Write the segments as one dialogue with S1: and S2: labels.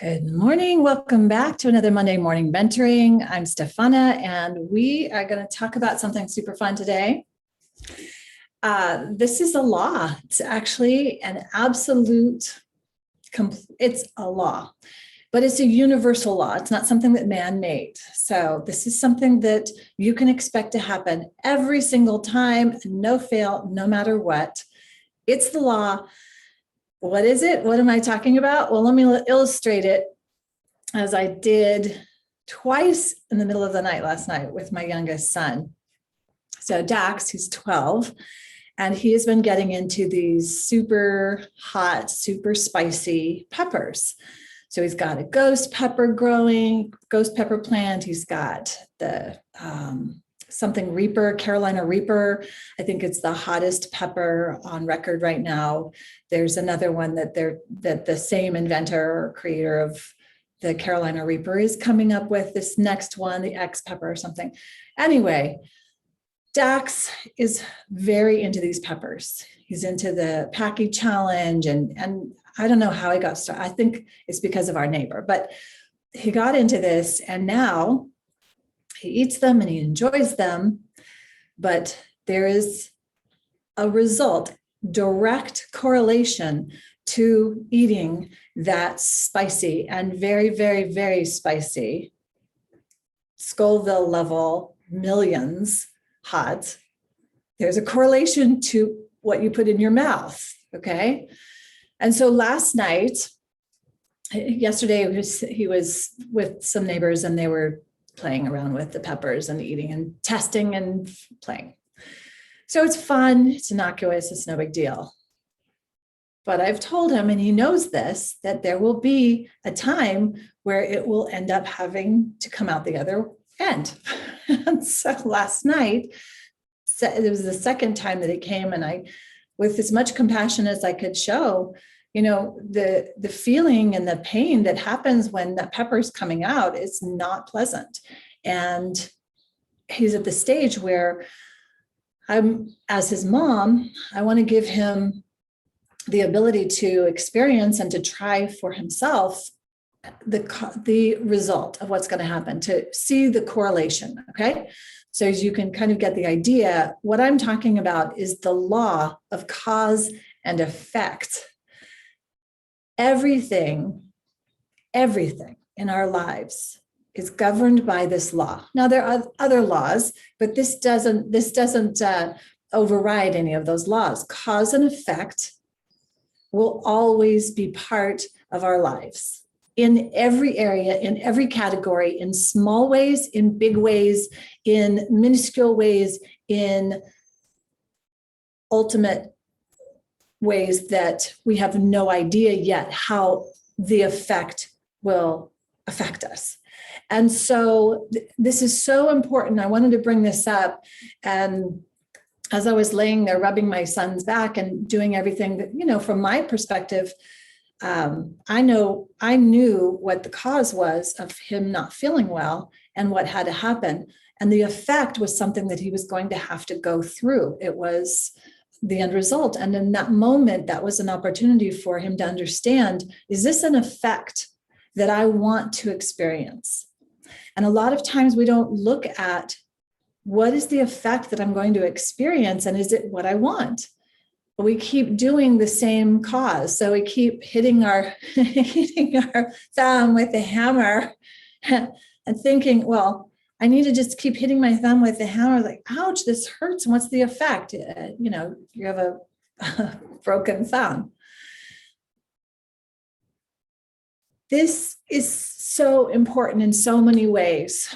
S1: Good morning. Welcome back to another Monday Morning Mentoring. I'm Stefana, and we are going to talk about something super fun today. This is a law. It's actually an absolute, it's a law, but it's a universal law. It's not something that man made. So this is something that you can expect to happen every single time, no fail, no matter what. It's the law. What is it? What am I talking about? Well, let me illustrate it as I did twice in the middle of the night last night with my youngest son. So Dax, he's 12, and he has been getting into these super hot, super spicy peppers. So he's got a ghost pepper plant. He's got the something Reaper, Carolina Reaper. I think it's the hottest pepper on record right now. There's another one that the same inventor or creator of the Carolina Reaper is coming up with, this next one, the X pepper or something. Anyway, Dax is very into these peppers. He's into the Packy Challenge, and I don't know how he got started. I think it's because of our neighbor, but he got into this, and now he eats them and he enjoys them, but there is a result, direct correlation to eating that spicy and very, very, very spicy, Scoville level, millions hot. There's a correlation to what you put in your mouth, okay? And so yesterday he was with some neighbors, and they were playing around with the peppers and eating and testing and playing. So it's fun, it's innocuous, it's no big deal. But I've told him, and he knows this, that there will be a time where it will end up having to come out the other end. And so last night, it was the second time that it came, and I, with as much compassion as I could show, the feeling and the pain that happens when that pepper is coming out is not pleasant. And he's at the stage where as his mom, I want to give him the ability to experience and to try for himself the result of what's going to happen, to see the correlation, okay? So as you can kind of get the idea, what I'm talking about is the law of cause and effect. Everything in our lives is governed by this law. Now, there are other laws, but this doesn't override any of those laws. Cause and effect will always be part of our lives in every area, in every category, in small ways, in big ways, in minuscule ways, in ultimate ways that we have no idea yet how the effect will affect us. And so this is so important. I wanted to bring this up. And as I was laying there rubbing my son's back and doing everything that, from my perspective, I knew what the cause was of him not feeling well and what had to happen. And the effect was something that he was going to have to go through. It was the end result. And in that moment, that was an opportunity for him to understand, is this an effect that I want to experience? And a lot of times we don't look at what is the effect that I'm going to experience, and is it what I want? But we keep doing the same cause. So we keep hitting our thumb with the hammer and thinking, well, I need to just keep hitting my thumb with the hammer, like, ouch, this hurts. And what's the effect? You have a broken thumb. This is so important in so many ways.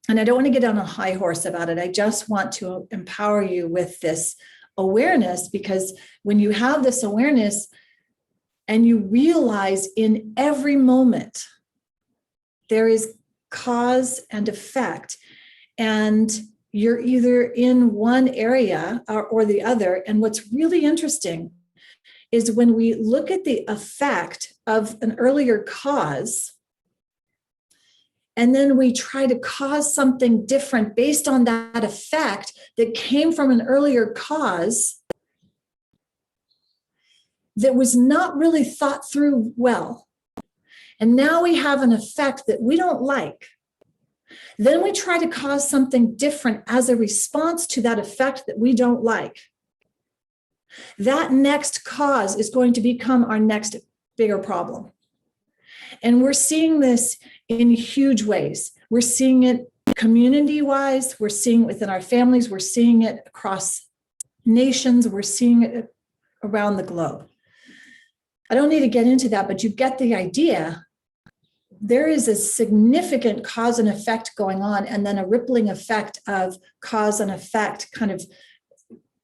S1: And I don't want to get on a high horse about it. I just want to empower you with this awareness, because when you have this awareness and you realize in every moment there is cause and effect, and you're either in one area or the other. And what's really interesting is when we look at the effect of an earlier cause, and then we try to cause something different based on that effect that came from an earlier cause that was not really thought through well. And now we have an effect that we don't like. Then we try to cause something different as a response to that effect that we don't like. That next cause is going to become our next bigger problem. And we're seeing this in huge ways. We're seeing it community-wise, we're seeing it within our families, we're seeing it across nations, we're seeing it around the globe. I don't need to get into that, but you get the idea. There is a significant cause and effect going on, and then a rippling effect of cause and effect kind of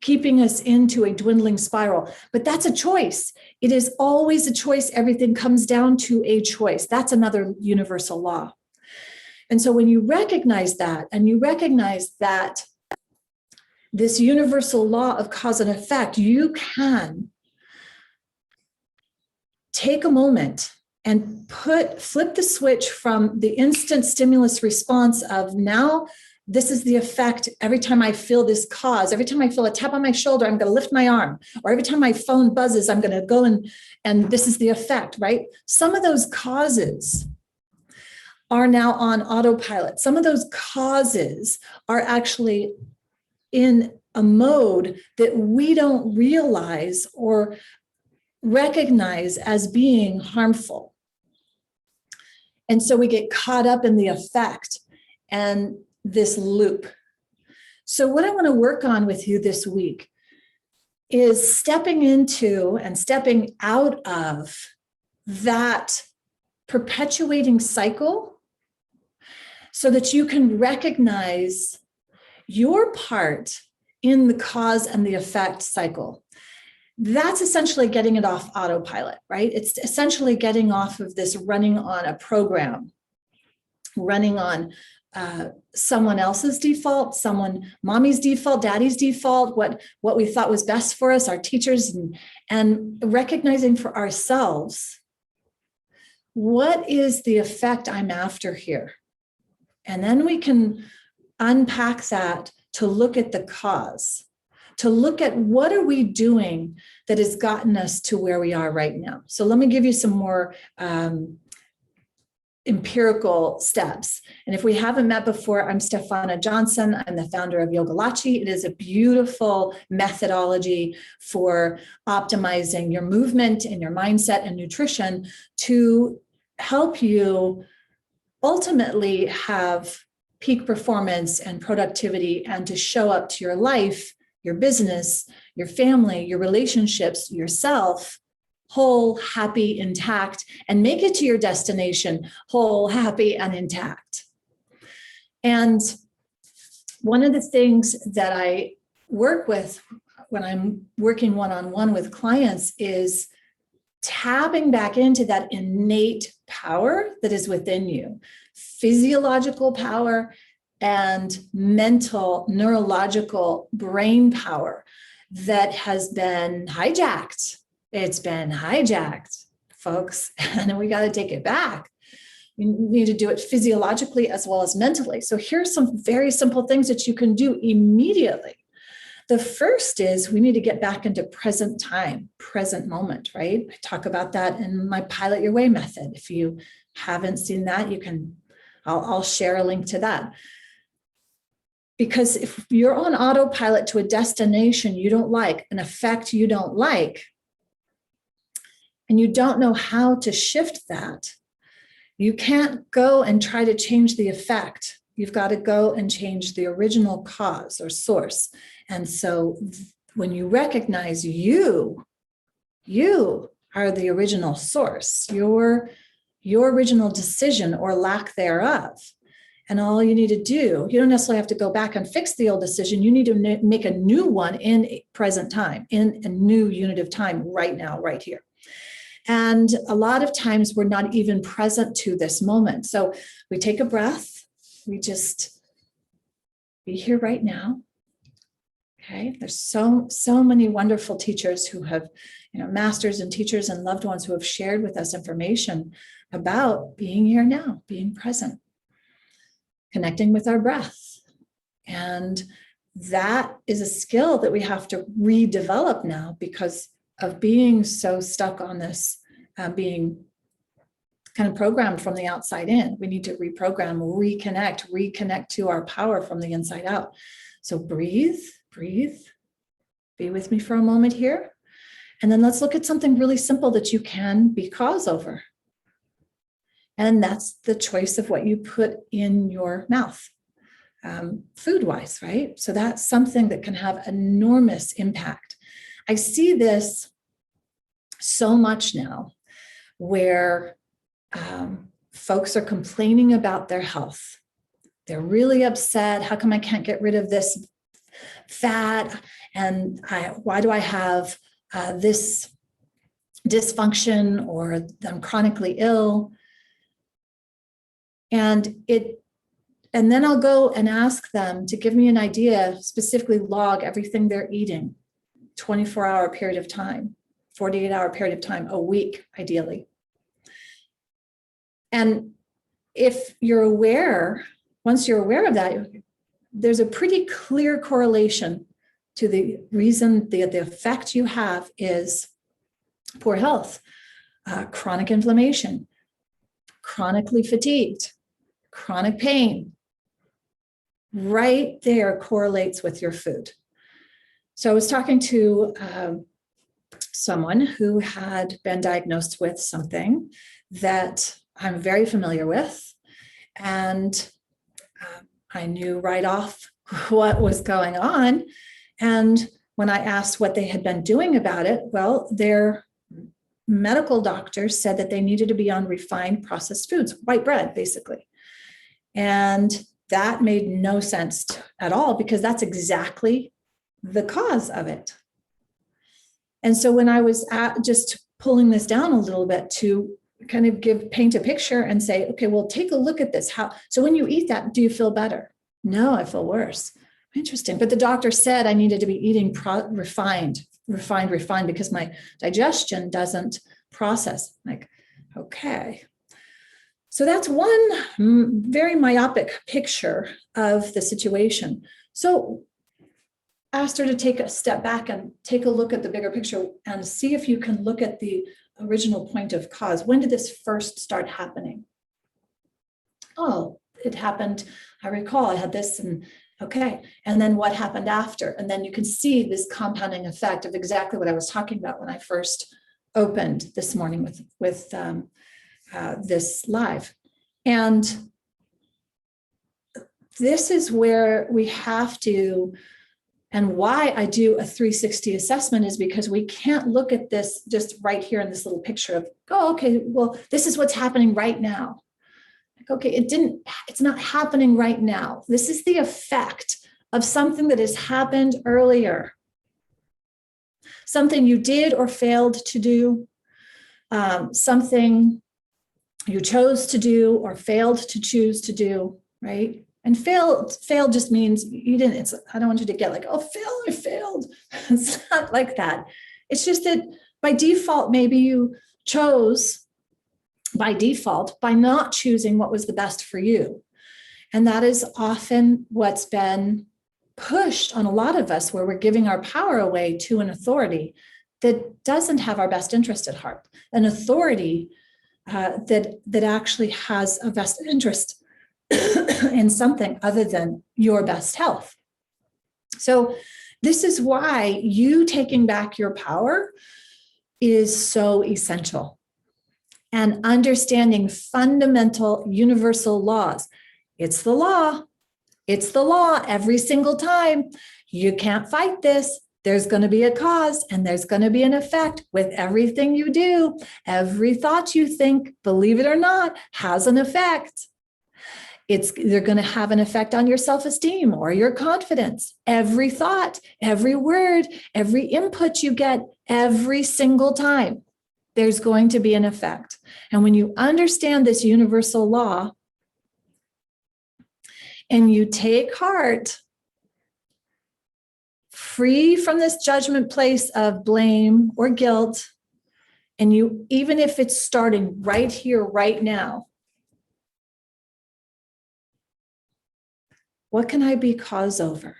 S1: keeping us into a dwindling spiral. But that's a choice. It is always a choice. Everything comes down to a choice. That's another universal law. And so when you recognize that, and you recognize that this universal law of cause and effect, you can take a moment and flip the switch from the instant stimulus response of now this is the effect. Every time I feel this cause, every time I feel a tap on my shoulder, I'm going to lift my arm, or every time my phone buzzes, I'm going to go and this is the effect, right? Some of those causes are now on autopilot. Some of those causes are actually in a mode that we don't realize or recognize as being harmful. And so we get caught up in the effect and this loop. So what I want to work on with you this week is stepping into and stepping out of that perpetuating cycle so that you can recognize your part in the cause and the effect cycle. That's essentially getting it off autopilot, right? It's essentially getting off of this running on a program, running on someone else's default, mommy's default, daddy's default, what we thought was best for us, our teachers, and recognizing for ourselves, what is the effect I'm after here? And then we can unpack that to look at the cause, to look at what are we doing that has gotten us to where we are right now. So let me give you some more empirical steps. And if we haven't met before, I'm Stefana Johnson. I'm the founder of Yogalachi. It is a beautiful methodology for optimizing your movement and your mindset and nutrition to help you ultimately have peak performance and productivity and to show up to your life, your business, your family, your relationships, yourself, whole, happy, intact, and make it to your destination whole, happy, and intact. And one of the things that I work with when I'm working one-on-one with clients is tapping back into that innate power that is within you, physiological power and mental, neurological brain power that has been hijacked. It's been hijacked, folks, and we got to take it back. You need to do it physiologically as well as mentally. So here's some very simple things that you can do immediately. The first is we need to get back into present time, present moment, right? I talk about that in my Pilot Your Way method. If you haven't seen that, I'll share a link to that. Because if you're on autopilot to a destination you don't like, an effect you don't like, and you don't know how to shift that, you can't go and try to change the effect. You've got to go and change the original cause or source. And so when you recognize you are the original source, your original decision or lack thereof. And all you need to do, you don't necessarily have to go back and fix the old decision. You need to make a new one in present time, in a new unit of time right now, right here. And a lot of times we're not even present to this moment. So we take a breath, we just be here right now. Okay, there's so many wonderful teachers who have, masters and teachers and loved ones who have shared with us information about being here now, being present, connecting with our breath. And that is a skill that we have to redevelop now because of being so stuck on this, being kind of programmed from the outside in. We need to reprogram, reconnect to our power from the inside out. So breathe, be with me for a moment here. And then let's look at something really simple that you can be cause over. And that's the choice of what you put in your mouth, food-wise, right? So that's something that can have enormous impact. I see this so much now where folks are complaining about their health. They're really upset. How come I can't get rid of this fat? And why do I have this dysfunction, or I'm chronically ill? And then I'll go and ask them to give me an idea, specifically log everything they're eating, 24-hour period of time, 48-hour period of time, a week, ideally. And if you're aware, once you're aware of that, there's a pretty clear correlation to the reason, the effect you have is poor health, chronic inflammation, chronically fatigued, chronic pain. Right there correlates with your food. So I was talking to someone who had been diagnosed with something that I'm very familiar with, and I knew right off what was going on. And when I asked what they had been doing about it, well, their medical doctors said that they needed to be on refined processed foods, white bread, basically. And that made no sense at all, because that's exactly the cause of it. And so when I was just pulling this down a little bit to kind of paint a picture and say, okay, well, take a look at this. So when you eat that, do you feel better? No, I feel worse. Interesting. But the doctor said I needed to be eating refined because my digestion doesn't process. Like, okay. So that's one very myopic picture of the situation. So asked her to take a step back and take a look at the bigger picture and see if you can look at the original point of cause. When did this first start happening? Oh, it happened. I recall I had this, and okay. And then what happened after? And then you can see this compounding effect of exactly what I was talking about when I first opened this morning with this live. And this is where we have to, and why I do a 360 assessment is because we can't look at this just right here in this little picture of, oh, okay, well, this is what's happening right now. Like, okay, it's not happening right now. This is the effect of something that has happened earlier. Something you did or failed to do, something you chose to do or failed to choose to do, right? And failed just means you didn't, I don't want you to get like, oh, I failed. It's not like that. It's just that by default, maybe you chose by default by not choosing what was the best for you. And that is often what's been pushed on a lot of us, where we're giving our power away to an authority that doesn't have our best interest at heart, an authority that actually has a vested interest in something other than your best health. So this is why you taking back your power is so essential, and understanding fundamental universal laws. It's the law. It's the law every single time. You can't fight this. There's going to be a cause and there's going to be an effect with everything you do. Every thought you think, believe it or not, has an effect. They're going to have an effect on your self-esteem or your confidence. Every thought, every word, every input you get, every single time, there's going to be an effect. And when you understand this universal law and you take heart, free from this judgment place of blame or guilt, and you, even if it's starting right here, right now, what can I be cause over?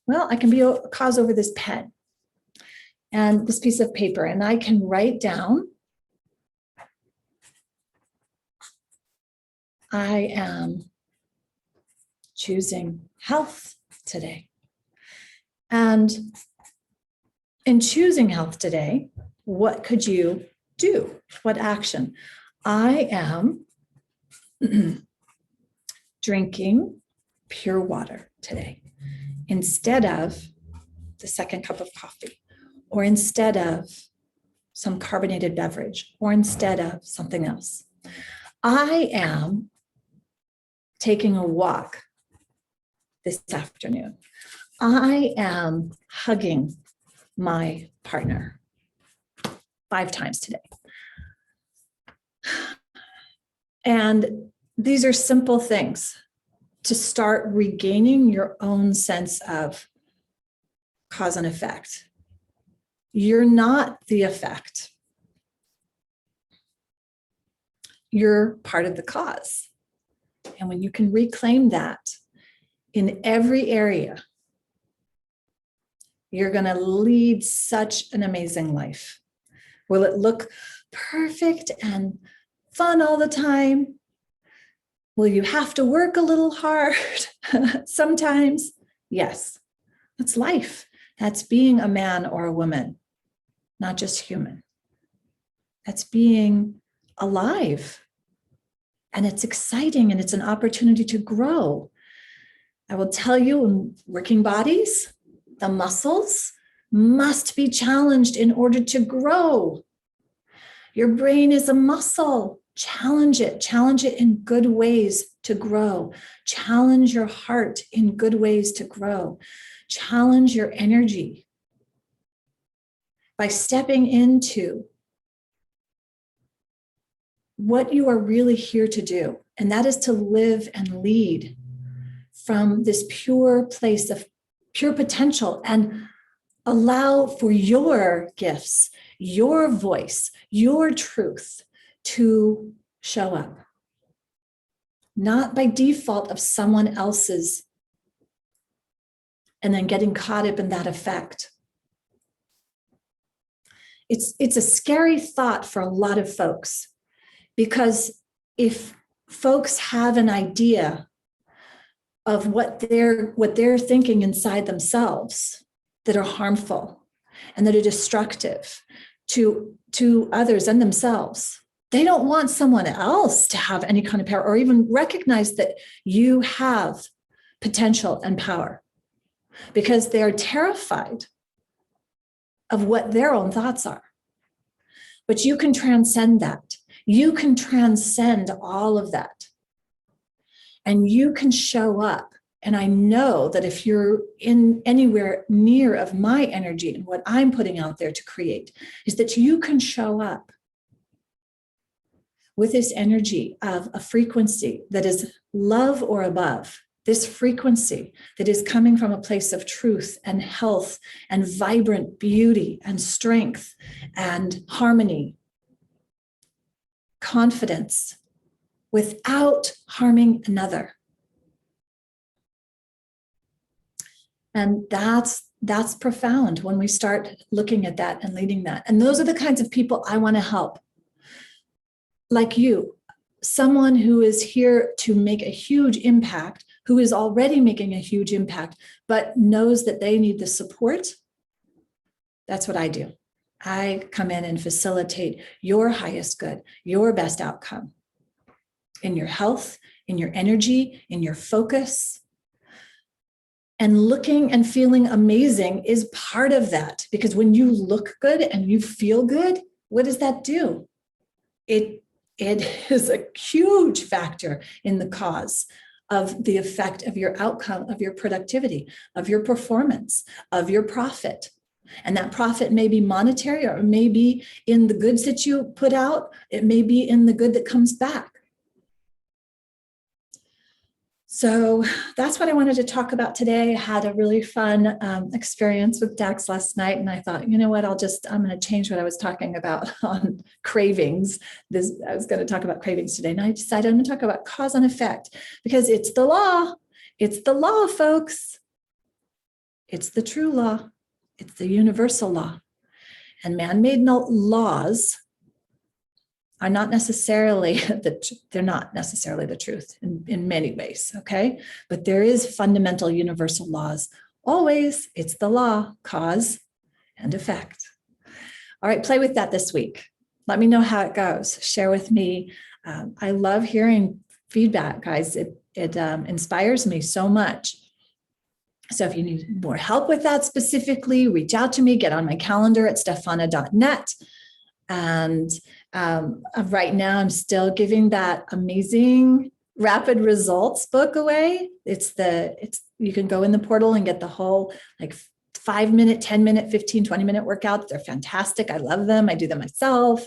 S1: Well, I can be a cause over this pen and this piece of paper, and I can write down I am choosing health today. And in choosing health today, what could you do? What action? I am drinking pure water today instead of the second cup of coffee, or instead of some carbonated beverage, or instead of something else. I am taking a walk this afternoon. I am hugging my partner 5 times today. And these are simple things to start regaining your own sense of cause and effect. You're not the effect. You're part of the cause. And when you can reclaim that in every area, you're going to lead such an amazing life. Will it look perfect and fun all the time? Will you have to work a little hard sometimes? Yes, that's life. That's being a man or a woman, not just human. That's being alive. And it's exciting, and it's an opportunity to grow. I will tell you, in working bodies, the muscles must be challenged in order to grow. Your brain is a muscle. Challenge it in good ways to grow. Challenge your heart in good ways to grow. Challenge your energy by stepping into what you are really here to do. And that is to live and lead from this pure place of pure potential and allow for your gifts, your voice, your truth to show up. Not by default of someone else's and then getting caught up in that effect. It's a scary thought for a lot of folks, because if folks have an idea of what they're thinking inside themselves that are harmful and that are destructive to others and themselves, they don't want someone else to have any kind of power or even recognize that you have potential and power, because they're terrified of what their own thoughts are. But you can transcend that. You can transcend all of that. And you can show up. And I know that if you're in anywhere near of my energy and what I'm putting out there to create, is that you can show up with this energy of a frequency that is love or above, this frequency that is coming from a place of truth and health and vibrant beauty and strength and harmony, confidence, without harming another. And that's profound when we start looking at that and leading that. And those are the kinds of people I want to help. Like you, someone who is here to make a huge impact, who is already making a huge impact, but knows that they need the support. That's what I do. I come in and facilitate your highest good, your best outcome in your health, in your energy, in your focus. And looking and feeling amazing is part of that, because when you look good and you feel good, what does that do? It is a huge factor in the cause of the effect of your outcome, of your productivity, of your performance, of your profit. And that profit may be monetary, or it may be in the goods that you put out. It may be in the good that comes back. So that's what I wanted to talk about today. I had a really fun experience with Dax last night, and I thought, you know what, I'm going to change what I was talking about on cravings. I was going to talk about cravings today, and I decided I'm going to talk about cause and effect, because it's the law. It's the law, folks. It's the true law. It's the universal law. And man-made laws are not necessarily they're not necessarily the truth in many ways, okay? But there is fundamental universal laws. Always, it's the law, cause and effect. All right, play with that this week. Let me know how it goes. Share with me. I love hearing feedback, guys. It inspires me so much. So if you need more help with that specifically, reach out to me, get on my calendar at stefana.net. And right now I'm still giving that amazing rapid results book away. You can go in the portal and get the whole like 5-minute, 10-minute, 15, 20-minute workouts. They're fantastic. I love them. I do them myself.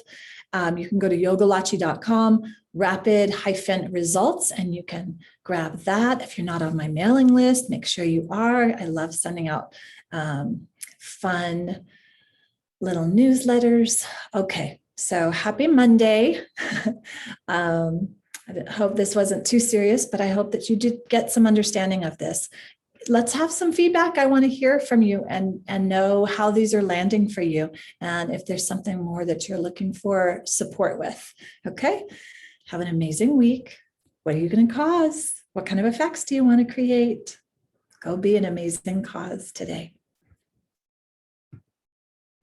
S1: You can go to yogalachi.com, rapid-results, and you can grab that. If you're not on my mailing list, make sure you are. I love sending out fun little newsletters. Okay, so happy Monday. I hope this wasn't too serious, but I hope that you did get some understanding of this. Let's have some feedback. I want to hear from you and know how these are landing for you. And if there's something more that you're looking for support with. Okay. Have an amazing week. What are you going to cause? What kind of effects do you want to create? Go be an amazing cause today.